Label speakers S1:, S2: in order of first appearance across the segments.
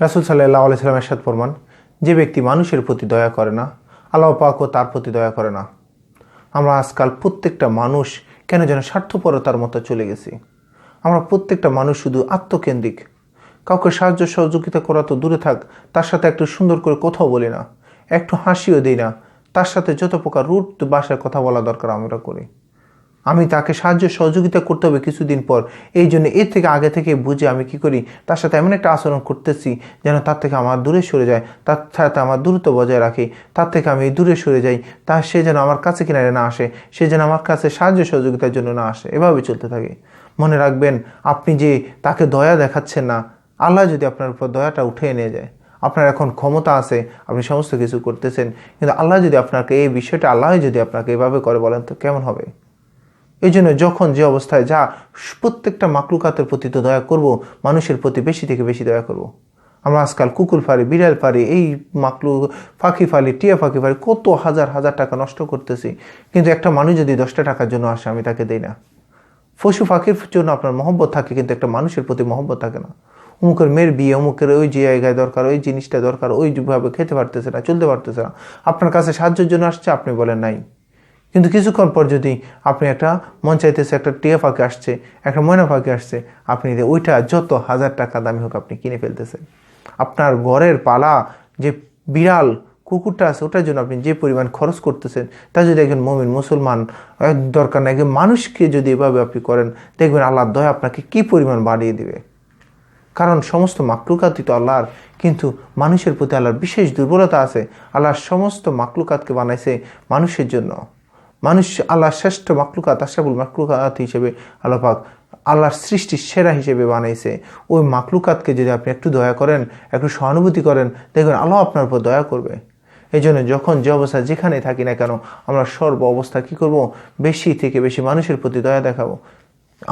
S1: রাসূল সাল্লাল্লাহু আলাইহি ওয়াসাল্লাম ইরশাদ ফরমান, যে ব্যক্তি মানুষের প্রতি দয়া করে না, আল্লাহ পাকও তার প্রতি দয়া করে না। আমরা আজকাল প্রত্যেকটা মানুষ কেন যেন স্বার্থপরতার মতো চলে গেছি। আমরা প্রত্যেকটা মানুষ শুধু আত্মকেন্দ্রিক। কাউকে সাহায্য সহযোগিতা করা তো দূরে থাক, তার সাথে একটু সুন্দর করে কথাও বলি না, একটু হাসিও দিই না। তার সাথে যত প্রকার রুট ভাষায় কথা বলা দরকার আমরা করি। আমি তাকে সাহায্য সহযোগিতা করতে হবে কিছুদিন পর, এই জন্য এর থেকে আগে থেকে বুঝে আমি কি করি, তার সাথে এমন একটা আচরণ করতেছি যেন তার থেকে আমার দূরে সরে যায়, তার সাথে আমার দূরত্ব বজায় রাখি, তার থেকে আমি দূরে সরে যাই, সে যেন আমার কাছে কিনারে না আসে, সে যেন আমার কাছে সাহায্য সহযোগিতার জন্য না আসে। এভাবে চলতে থাকে। মনে রাখবেন, আপনি যে তাকে দয়া দেখাচ্ছেন না, আল্লাহ যদি আপনার উপর দয়াটা উঠিয়ে নিয়ে যায়। আপনার এখন ক্ষমতা আছে, আপনি সমস্ত কিছু করতেছেন, কিন্তু আল্লাহ যদি আপনাকে এই বিষয়টা আল্লাহ যদি আপনাকে এভাবে করে, বলেন তো কেমন হবে? এই জন্য যখন যে অবস্থায় প্রত্যেকটা মাকলুকাতের প্রতি তো দয়া করব, মানুষের প্রতি বেশি থেকে বেশি দয়া করব। আমরা আজকাল কুকুর ফাড়ি, বিড়াল ফাড়ি, এই পাখি ফালি, টিয়া পাখি ফাড়ি, কত হাজার হাজার টাকা নষ্ট করতেছি, কিন্তু একটা মানুষ যদি 10টা টাকার জন্য আসে, আমি তাকে দেই না। পশু পাখির জন্য আপনার মহব্বত থাকে, কিন্তু একটা মানুষের প্রতি মহব্বত থাকে না। অমুকের মেয়ের বিয়ে, অমুকের ওই জায়গায় দরকার, ওই জিনিসটা দরকার, ওইভাবে খেতে পারতেছে না, চলতে পারতেছে না, আপনার কাছে সাহায্যের জন্য আসছে, আপনি বলেন নাই। কিন্তু কিছুক্ষণ পর যদি আপনি একটা মন চাইতেছে, একটা টিয়া পাখি আসছে, একটা ময়না পাখি আসছে, আপনি ওইটা যত হাজার টাকা দামি হোক আপনি কিনে ফেলতেছেন। আপনার ঘরের পালা যে বিড়াল কুকুরটা আছে, ওটার জন্য আপনি যে পরিমাণ খরচ করতেছেন, তা যদি একজন মুমিন মুসলমান, দরকার না একজন মানুষকে যদি এভাবে আপনি করেন, দেখবেন আল্লাহর দয়া আপনাকে কি পরিমাণ বাড়িয়ে দিবে। কারণ সমস্ত মাকলুকাতই তো আল্লাহর, কিন্তু মানুষের প্রতি আল্লাহর বিশেষ দুর্বলতা আছে। আল্লাহর সমস্ত মাকলুকাতকে বানাইছে মানুষের জন্য। মানুষ আল্লাহর শ্রেষ্ঠ মাকলুকাত, আশরাফুল মাকলুকাত হিসেবে আল্লাহ পাক আল্লাহর সৃষ্টির সেরা হিসেবে বানাইছে। ওই মাকলুকাতকে যদি আপনি একটু দয়া করেন, একটু সহানুভূতি করেন, দেখবেন আল্লাহ আপনার উপর দয়া করবে। এই জন্য যখন যে অবস্থা যেখানে থাকি না কেন, আমরা সর্ব অবস্থা কী করব, বেশি থেকে বেশি মানুষের প্রতি দয়া দেখাবো।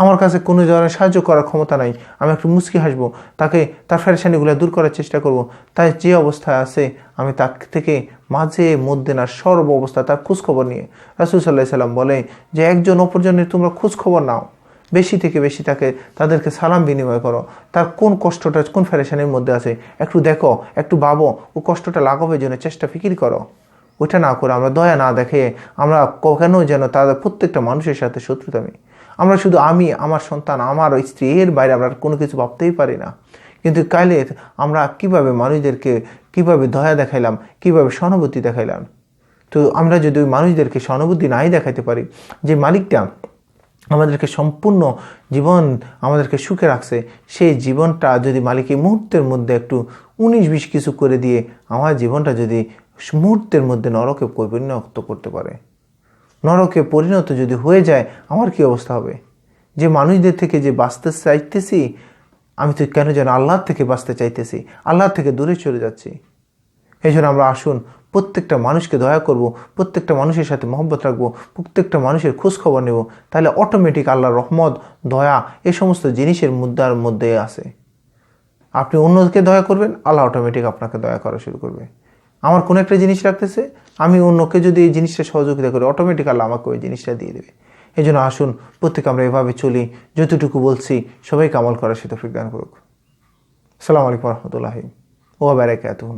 S1: আমার কাছে কোনো ধরনের সাহায্য করার ক্ষমতা নাই, আমি একটু মুচকি হাসবো, তাকে তার ফেরেশানিগুলো দূর করার চেষ্টা করব। তাই যে অবস্থায় আছে আমি তার থেকে মাঝে মধ্যে না সর্ব অবস্থা তার খোঁজখবর নিয়ে, রাসূল সাল্লাল্লাহু আলাইহি সাল্লাম বলে যে একজন অপরজনের তোমরা খোঁজখবর নাও, বেশি থেকে বেশি তাদেরকে সালাম বিনিময় করো। তার কোন কষ্টটা কোন ফেরেশানির মধ্যে আছে একটু দেখো, একটু ভাবো, ও কষ্টটা লাঘবের জন্য চেষ্টা ফিকির করো। ওইটা না করে আমরা দয়া না দেখে আমরা কেন যেন তাদের প্রত্যেকটা মানুষের সাথে শত্রুতামি। আমরা শুধু আমি, আমার সন্তান, আমার স্ত্রী, এর বাইরে আমরা কোনো কিছু ভাবতেই পারি না। কিন্তু কালে আমরা কিভাবে মানুষদেরকে কিভাবে দয়া দেখাইলাম, কিভাবে সহানুভূতি দেখাইলাম। তো আমরা যদি ওই মানুষদেরকে সহানুভূতি নাই দেখাইতে পারি, যে মালিকটা আমাদেরকে সম্পূর্ণ জীবন আমাদেরকে সুখে রাখছে, সেই জীবনটা যদি মালিক এই মুহূর্তের মধ্যে একটু 19-20 কিছু করে দিয়ে আমার জীবনটা যদি মুহূর্তের মধ্যে নরকে পরিণত করতে পারে, নরকে পরিণত যদি হয়ে যায়, আমার কি অবস্থা হবে? যে মানুষদের থেকে যে বাঁচতে চাইতেছি, আমি তো কেন যেন আল্লাহর থেকে বাঁচতে চাইতেছি, আল্লাহর থেকে দূরে চলে যাচ্ছি। এই জন্য আমরা আসুন প্রত্যেকটা মানুষকে দয়া করব, প্রত্যেকটা মানুষের সাথে মহব্বত রাখবো, প্রত্যেকটা মানুষের খোঁজ খবর নেব, তাহলে অটোমেটিক আল্লাহর রহমত, দয়া এই সমস্ত জিনিসের মুদ্রার মধ্যে আছে। আপনি অন্যকে দয়া করবেন, আল্লাহ অটোমেটিক আপনাকে দয়া করা শুরু করবে। আমার কোনো একটা জিনিস রাখতেছে, আমি অন্যকে যদি এই জিনিসটা সহযোগিতা করি, অটোমেটিক আল্লাহ আমাকে ওই জিনিসটা দিয়ে দেবে। এই জন্য আসুন প্রত্যেকে আমরা এভাবে চলি, যতটুকু বলছি সবাইকে আমল করার তৌফিক দান করুক। আসসালামু আলাইকুম ওয়া রাহমাতুল্লাহি ওয়া বারাকাতুহু।